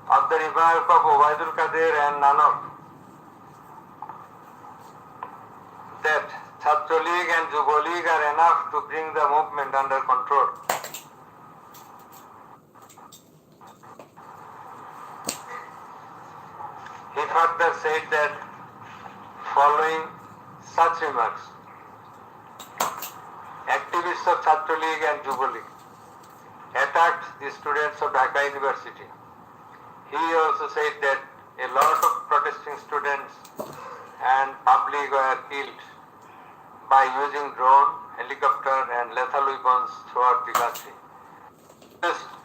of the remark of Obaidul Qadir and Nanak that Chhatra League and Yuva League are enough to bring the movement under control. He further said that following such remarks, activists of Chhatra League and Yuva League attacked the students of Dhaka University. He also said that a lot of protesting students and public were killed by using drone, helicopter and lethal weapons throughout the country.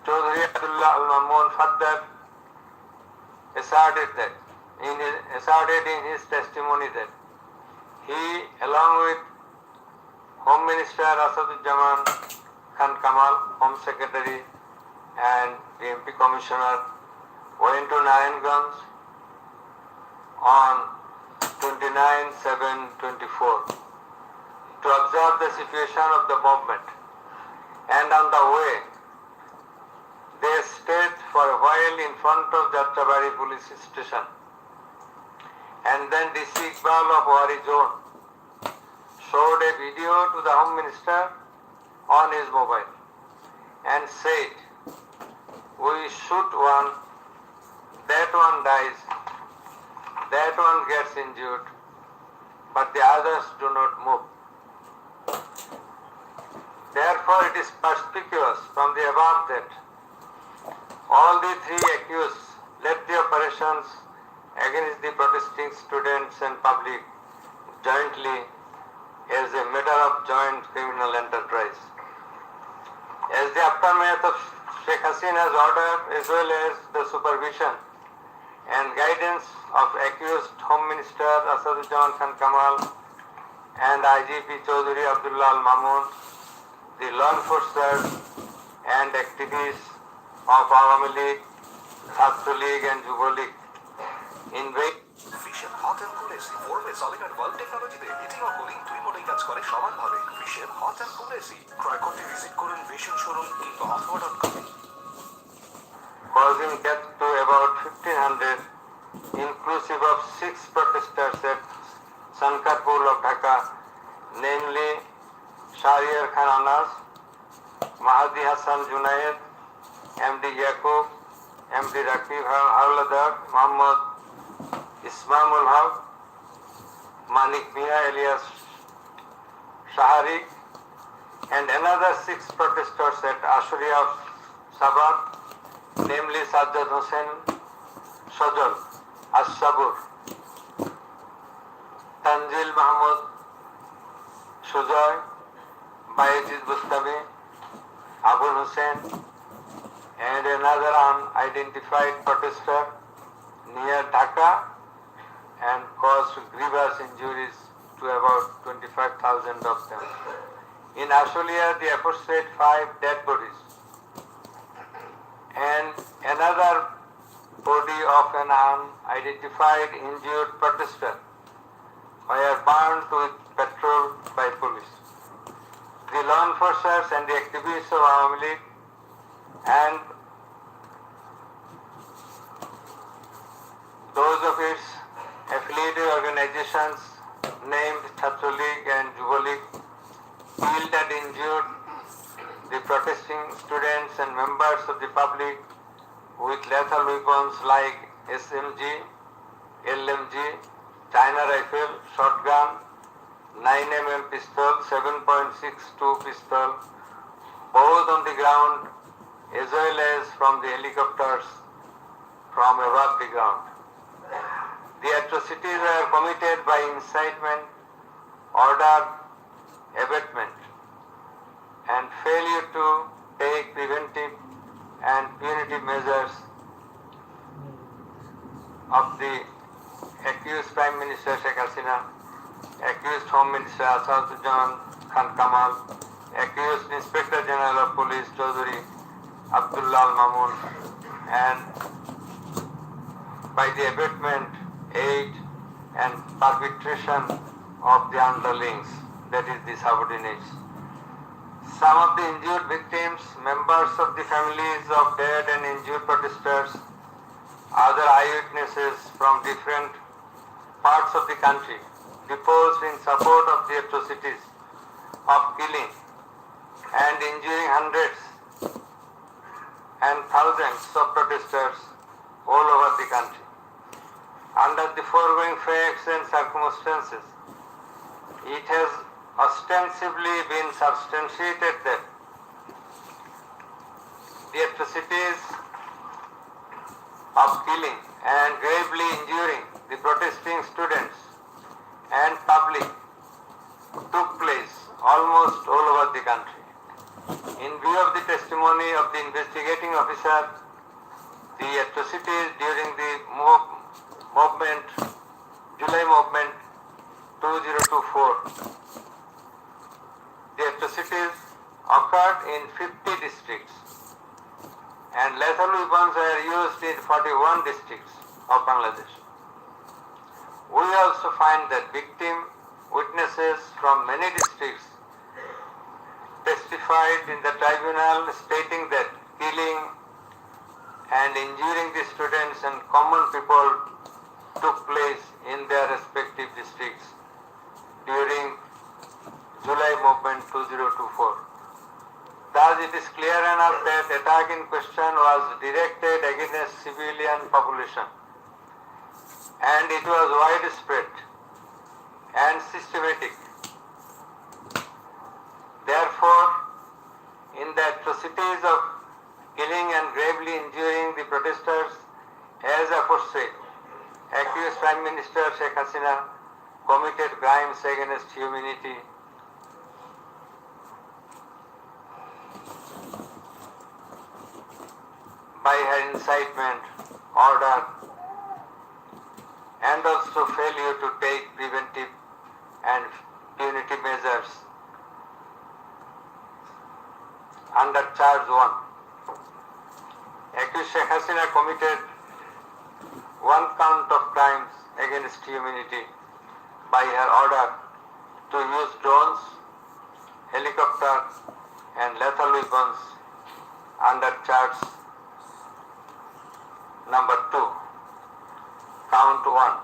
Chaudhry Abdullah Al-Mamun further asserted in his testimony that he, along with Home Minister Asaduজ্জামান Khan Kamal, Home Secretary and the MP Commissioner, went to Narayanganj on 29/7/24 to observe the situation of the movement, and on the way they stayed for a while in front of Jatrabari police station, and then DC Iqbal of Wari Zone showed a video to the Home Minister on his mobile and said, "We shoot one, that one dies, that one gets injured, but the others do not move." Therefore, it is perspicuous from the above that all the three accused led the operations against the protesting students and public jointly as a matter of joint criminal enterprise. As the aftermath of Sheikh Hasina's order, as well as the supervision and guidance of accused Home Minister Asaduজ্জামান Khan Kamal and IGP Chaudhry Abdullah Al-Mamun, the law enforcers and activists of Awami League, Chhatra League and Yuva League invade ফিশের hot and cool AC four-way solid and well টেকনোলজিতে heating ও cooling দুই মোডেই কাজ করে সমানভাবে। ফিশের hot and cool AC ক্রয় করতে ভিজিট করুন ভিশন শোরুম কিংবা অথবা.com, causing death to about 1,500, inclusive of 6 protesters at Sankarpur of Dhaka, namely Shahriar Khan Anas, Mahdi Hassan Junaid, MD Yaqub, MD Rakib Hawladar, Muhammad Ismamul Haq, Manik Mia alias Shahari, and another 6 protesters at Ashuria of Sabah, namely Sajjad Hussain Sajal, As-Sabur, Tanzil Mahmud Sujoy, Bayezid Bustami, Abul Hussain, and another unidentified protester near Dhaka, and caused grievous injuries to about 25,000 of them. In Ashulia, the aforesaid 5 dead bodies and another body of an unidentified injured protester were burned with petrol by police. The law enforcers and the activists of Awami League and those of its affiliated organizations named Chhatra League and Yuva League killed and injured the protesting students and members of the public with lethal weapons like SMG, LMG, China rifle, shotgun, 9mm pistol, 7.62 pistol, both on the ground as well as from the helicopters from above the ground. The atrocities were committed by incitement, order, abatement, and failure to take preventive and punitive measures of the accused Prime Minister Sheikh Hasina, accused Home Minister Asaduজ্জামান Khan Kamal, accused Inspector General of Police Chaudhry Abdullah Al-Mamun, and by the abatement, aid and perpetration of the underlings, that is the subordinates. Some of the injured victims, members of the families of dead and injured protesters, other eyewitnesses from different parts of the country deposed in support of the atrocities of killing and injuring hundreds and thousands of protesters all over the country. Under the foregoing facts and circumstances, it has ostensibly been substantiated that the atrocities of killing and gravely injuring the protesting students and public took place almost all over the country. In view of the testimony of the investigating officer, the atrocities during the July movement 2024, the atrocities occurred in 50 districts and lethal weapons were used in 41 districts of Bangladesh. We also find that victim witnesses from many districts testified in the tribunal stating that killing and injuring the students and common people took place in their respective districts during July movement 2024. Thus it is clear enough that attack in question was directed against civilian population and it was widespread and systematic. Therefore, in the atrocities of killing and gravely injuring the protesters, as aforesaid, accused Prime Minister Sheikh Hasina committed crimes against humanity by her incitement, order, and also failure to take preventive and punitive measures under charge 1. Accused Sheikh Hasina committed one count of crimes against humanity by her order to use drones, helicopters and lethal weapons under charge number 2. Count 1.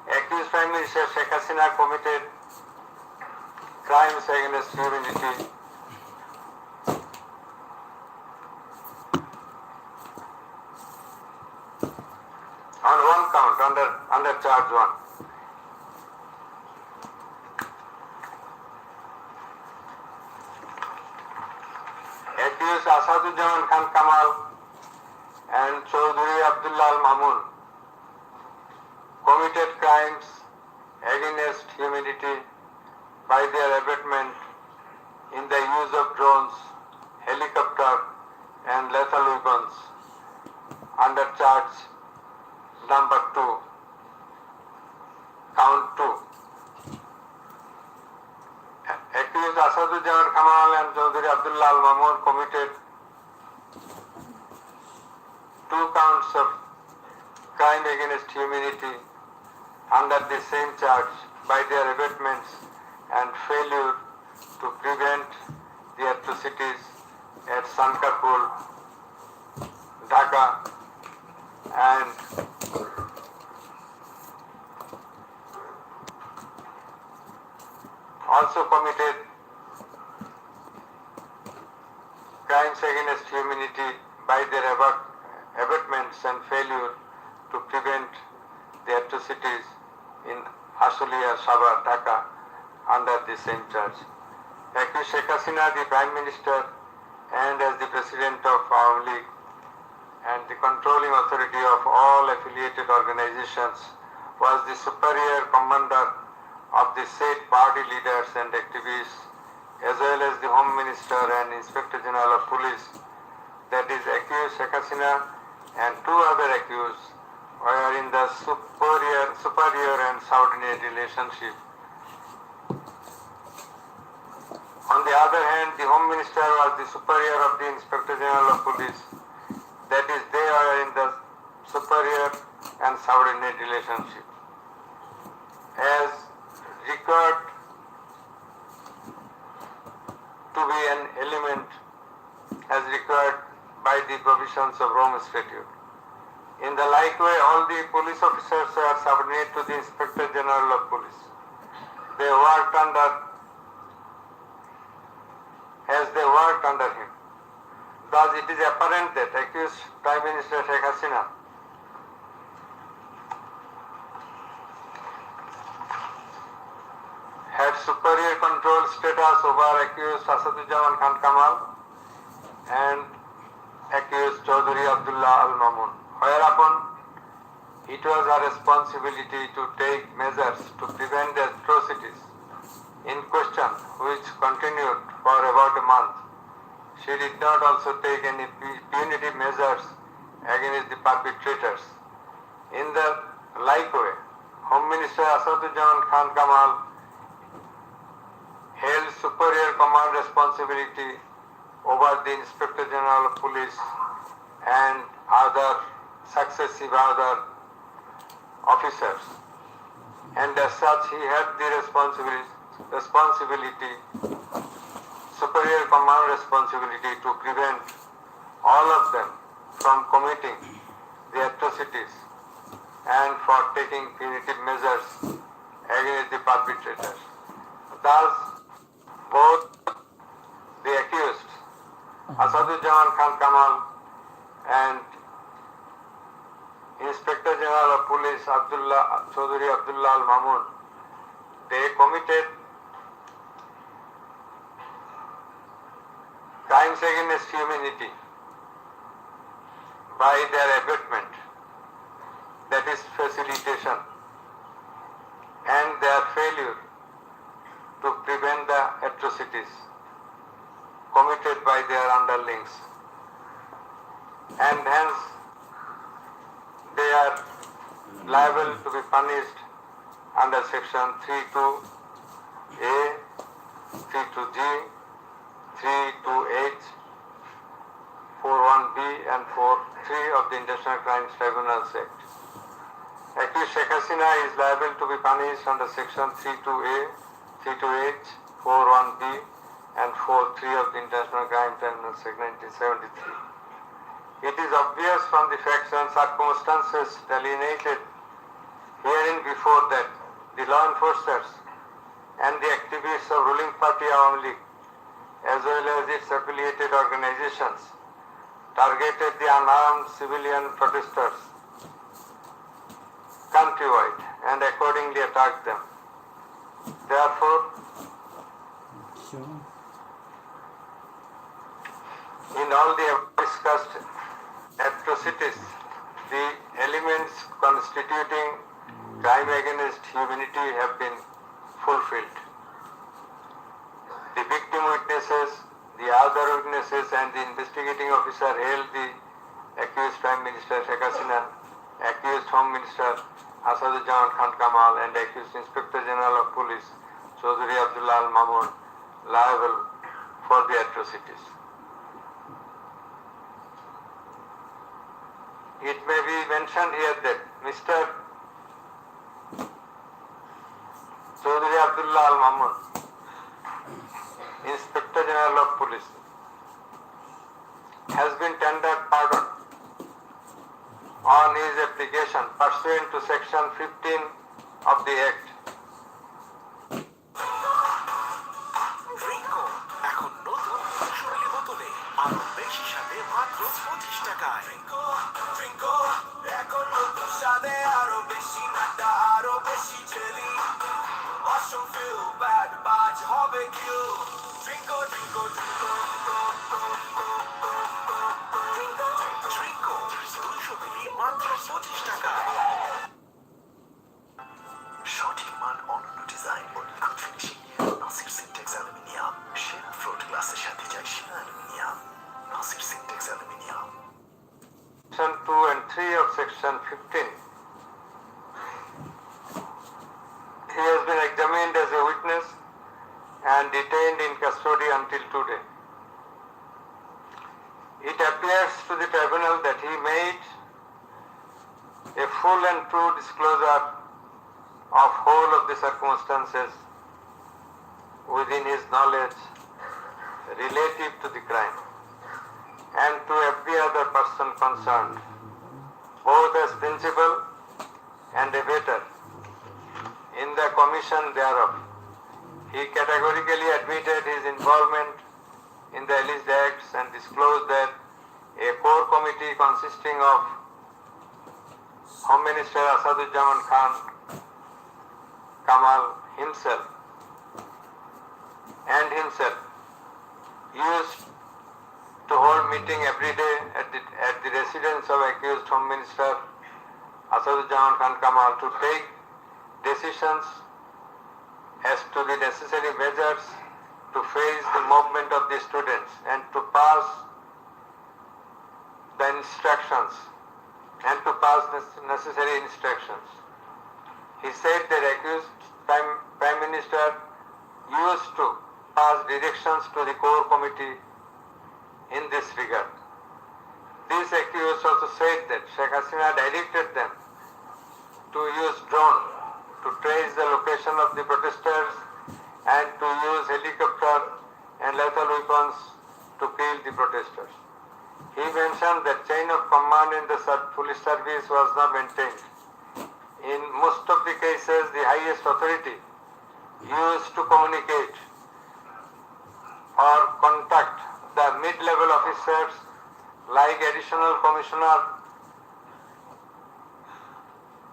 Accused Prime Minister Sheikh Hasina committed crimes against humanity on one count under charge 1. Accused Asadujaman Khan Kamal and Chaudhry Abdullah Al Mamun committed crimes against humanity by their abatement in the use of drones, helicopter and lethal weapons under charge number 2, count 2. Accused Asadujaman Kamal and Chaudhry Abdullah Al Mamun committed 2 counts of crime against humanity under the same charge by their abatements and failure to prevent the atrocities at Sankarpur, Dhaka and also committed crimes against humanity by their abatements and failure to prevent the atrocities in Ashulia, Sabha, Dhaka under the same charge. Accused Sheikh Hasina, the Prime Minister and as the President of Awami League and the controlling authority of all affiliated organizations, was the superior commander of the said party leaders and activists, as well as the Home Minister and Inspector General of Police, that is accused Sheikh Hasina and 2 other accused were in the superior and subordinate relationship. On the other hand, the Home Minister was the superior of the Inspector General of Police, that is they are in the superior and subordinate relationship. As required to be an element as required by the provisions of Rome Statute. In the Likewise, all the police officers are subordinate to the Inspector General of Police. They worked under him. Thus, it is apparent that accused Prime Minister Sheikh Hasina had superior control status over accused Asaduzzaman Khan Kamal and accused Chaudhry Abdullah Al Mamun, whereupon it was her responsibility to take measures to prevent the atrocities in question, which continued for about a month. She did not also take any punitive measures against the perpetrators. In the like way, Home Minister Asaduzzaman Khan Kamal held superior command responsibility over the Inspector General of Police and other successive other officers, and as such he had the responsibility, superior command responsibility to prevent all of them from committing the atrocities and for taking punitive measures against the perpetrators. Thus, both the accused Asaduzzaman Khan Kamal and Inspector General of Police Chaudhry Abdullah Al Mamun, they committed crimes against humanity by their abatement, that is facilitation, and their failure to prevent the atrocities committed by their underlings, and hence they are liable to be punished under section 32A, 32G, 32H, 41B and 43 of the International Crimes Tribunals Act. Accused Sheikh Hasina is liable to be punished under section 32A, 32H, 41B and 43 of the International Crimes Tribunals Act 1973. It is obvious from the facts and circumstances delineated herein before that the law enforcers and the activists of ruling party Awami League, as well as its affiliated organizations, targeted the unarmed civilian protesters countrywide and accordingly attacked them. Therefore, in all the discussed atrocities, the elements constituting crime against humanity have been fulfilled. The victim witnesses, the other witnesses and the investigating officer hailed the accused Prime Minister Sheikh Hasina, accused Home Minister Asaduzzaman Khan Kamal and accused Inspector General of Police Chaudhry Abdullah Al Mamun liable for the atrocities. It may be mentioned here that Mr. Chaudhry Abdullah Al Mamun, Inspector General of Police, has been tendered pardon on his application pursuant to section 15 of the Act. Rinko এখন নতুন শৈলী বোতলে আরো বেশি স্বাদে মাত্র 25 টাকায়। রিঙ্কো এখন নতুন স্বাদে আরো বেশি নাটা আরো বেশি জেলি। Mushroom feel bad বাজ হবে কিউ। রিঙ্কো রিঙ্কো রিঙ্কো রিঙ্কো 200 মিলি মাত্র 25 টাকায়। সঠিক মান, অনন্য ডিজাইন ও নিখুঁত ফিনিশিং। নাসির সিনটেক্স অ্যালুমিনিয়াম, সেরা ফ্লোট গ্লাসের সাথে যায় সেরা aluminium. Nasir syntax aluminium. Section 2 and 3 of section 15. He has been examined as a witness and detained in custody until today. It appears to the tribunal that he made a full and true disclosure of whole of the circumstances within his knowledge relative to the crime and to every other person concerned both as principal and abettor in the commission thereof. He categorically admitted his involvement in the alleged acts and disclosed that a core committee consisting of Home Minister Asadujaman Khan Kamal himself used to hold meeting every day at the residence of accused Home Minister Asadujaman Khan Kamal to take decisions as to the necessary measures to face the movement of the students and to pass the instructions and to pass necessary instructions. He said that accused Prime Minister used to pass directions to the core committee in this regard. These accused also said that Sheikh Hasina directed them to use drone to trace the location of the protesters and to use helicopter and lethal weapons to kill the protesters. He mentioned that chain of command in the police service was not maintained. In most of the cases, the highest authority used to communicate or contact the mid-level officers like Additional Commissioner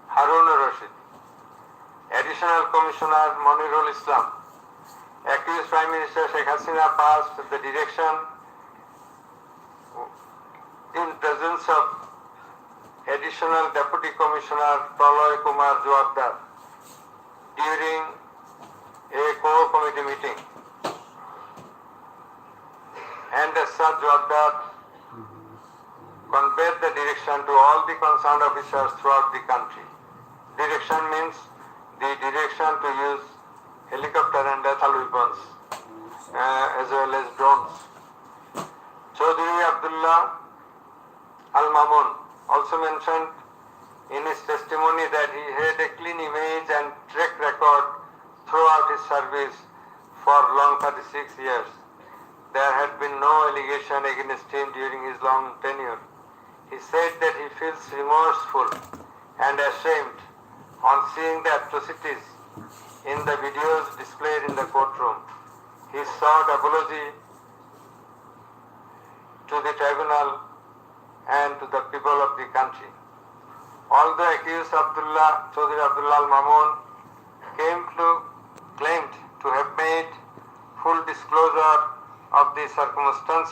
Harun Rashid, Additional Commissioner Monirul Islam. Accused Prime Minister Sheikh Hasina passed the direction in presence of Additional Deputy Commissioner Praloy Kumar Joabdar during a core committee meeting. And as such, Joabdar conveyed the direction to all the concerned officers throughout the country. Direction means the direction to use helicopter and lethal weapons as well as drones. Chaudhry Abdullah Al-Mamun also mentioned in his testimony that he had a clean image and track record throughout his service for long 36 years. There had been no allegation against him during his long tenure. He said that he feels remorseful and ashamed on seeing the atrocities in the videos displayed in the courtroom. He sought apology to the tribunal and to the people of the country. Although accused Chaudhry Abdullah Al-Mamun claimed to have made full disclosure of the circumstances